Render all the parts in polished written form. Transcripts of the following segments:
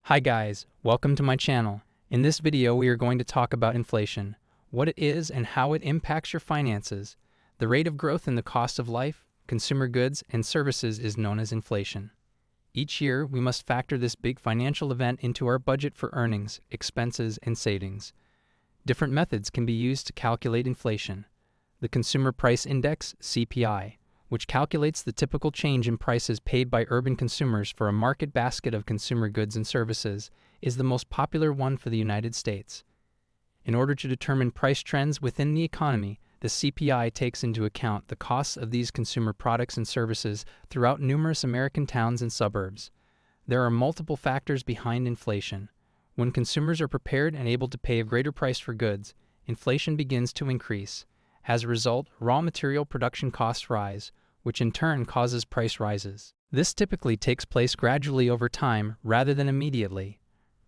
Hi guys, welcome to my channel. In this video we are going to talk about inflation, what it is and how it impacts your finances. The rate of growth in the cost of life, consumer goods, and services is known as inflation. Each year we must factor this big financial event into our budget for earnings, expenses, and savings. Different methods can be used to calculate inflation. The Consumer Price Index, CPI, which calculates the typical change in prices paid by urban consumers for a market basket of consumer goods and services, is the most popular one for the United States. In order to determine price trends within the economy, the CPI takes into account the costs of these consumer products and services throughout numerous American towns and suburbs. There are multiple factors behind inflation. When consumers are prepared and able to pay a greater price for goods, inflation begins to increase. As a result, raw material production costs rise, which in turn causes price rises. This typically takes place gradually over time rather than immediately.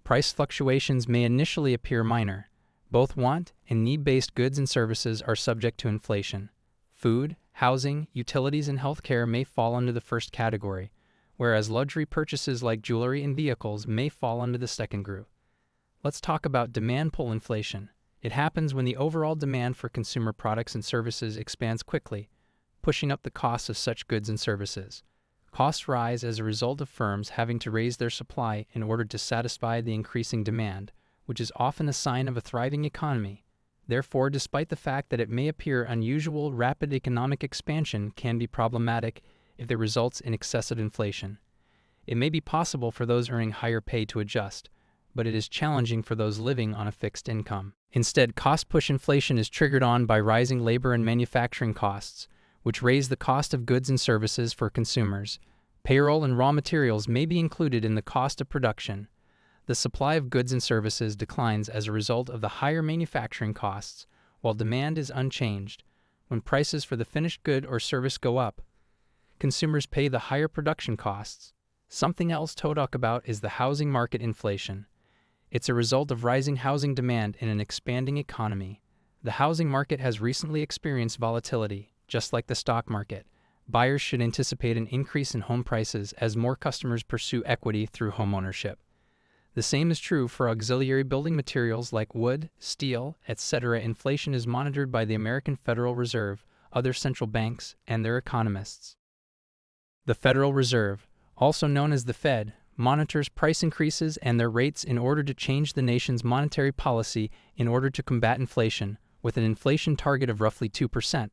Price fluctuations may initially appear minor. Both want and need-based goods and services are subject to inflation. Food, housing, utilities, and healthcare may fall under the first category, whereas luxury purchases like jewelry and vehicles may fall under the second group. Let's talk about demand pull inflation. It happens when the overall demand for consumer products and services expands quickly, pushing up the costs of such goods and services. Costs rise as a result of firms having to raise their supply in order to satisfy the increasing demand, which is often a sign of a thriving economy. Therefore, despite the fact that it may appear unusual, rapid economic expansion can be problematic if it results in excessive inflation. It may be possible for those earning higher pay to adjust, but it is challenging for those living on a fixed income. Instead, cost-push inflation is triggered on by rising labor and manufacturing costs, which raise the cost of goods and services for consumers. Payroll and raw materials may be included in the cost of production. The supply of goods and services declines as a result of the higher manufacturing costs, while demand is unchanged. When prices for the finished good or service go up, consumers pay the higher production costs. Something else to talk about is the housing market inflation. It's a result of rising housing demand in an expanding economy. The housing market has recently experienced volatility, just like the stock market. Buyers should anticipate an increase in home prices as more customers pursue equity through homeownership. The same is true for auxiliary building materials like wood, steel, etc. Inflation is monitored by the American Federal Reserve, other central banks, and their economists. The Federal Reserve, also known as the Fed, monitors price increases and their rates in order to change the nation's monetary policy in order to combat inflation, with an inflation target of roughly 2%.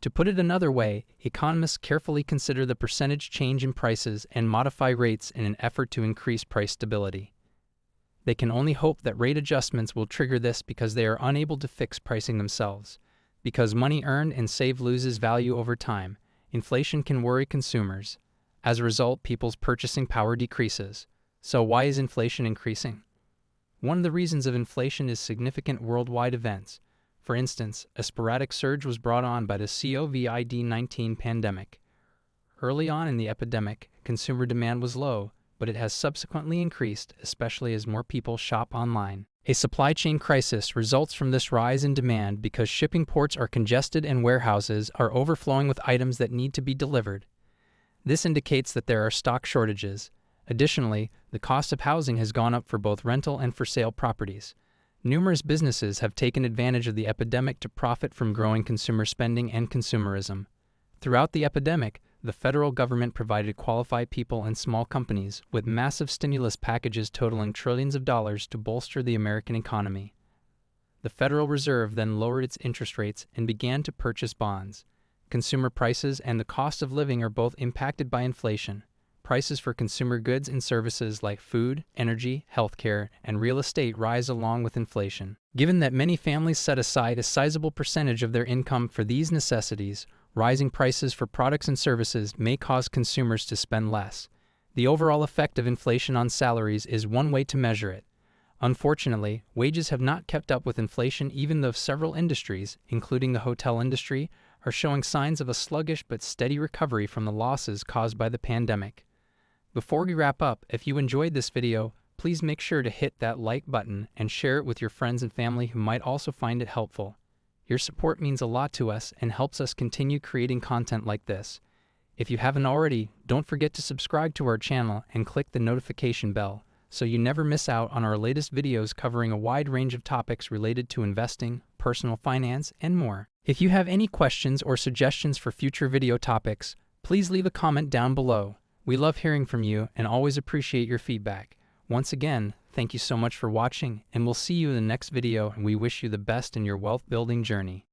To put it another way, economists carefully consider the percentage change in prices and modify rates in an effort to increase price stability. They can only hope that rate adjustments will trigger this because they are unable to fix pricing themselves. Because money earned and saved loses value over time, inflation can worry consumers. As a result, people's purchasing power decreases. So why is inflation increasing? One of the reasons of inflation is significant worldwide events. For instance, a sporadic surge was brought on by the COVID-19 pandemic. Early on in the epidemic, consumer demand was low, but it has subsequently increased, especially as more people shop online. A supply chain crisis results from this rise in demand because shipping ports are congested and warehouses are overflowing with items that need to be delivered. This indicates that there are stock shortages. Additionally, the cost of housing has gone up for both rental and for sale properties. Numerous businesses have taken advantage of the epidemic to profit from growing consumer spending and consumerism. Throughout the epidemic, the federal government provided qualified people and small companies with massive stimulus packages totaling trillions of dollars to bolster the American economy. The Federal Reserve then lowered its interest rates and began to purchase bonds. Consumer prices and the cost of living are both impacted by inflation. Prices for consumer goods and services like food, energy, healthcare, and real estate rise along with inflation. Given that many families set aside a sizable percentage of their income for these necessities, rising prices for products and services may cause consumers to spend less. The overall effect of inflation on salaries is one way to measure it. Unfortunately, wages have not kept up with inflation even though several industries, including the hotel industry, are showing signs of a sluggish but steady recovery from the losses caused by the pandemic. Before we wrap up, if you enjoyed this video, please make sure to hit that like button and share it with your friends and family who might also find it helpful. Your support means a lot to us and helps us continue creating content like this. If you haven't already, don't forget to subscribe to our channel and click the notification bell so you never miss out on our latest videos covering a wide range of topics related to investing, personal finance, and more. If you have any questions or suggestions for future video topics, please leave a comment down below. We love hearing from you and always appreciate your feedback. Once again, thank you so much for watching, and we'll see you in the next video, and we wish you the best in your wealth building journey.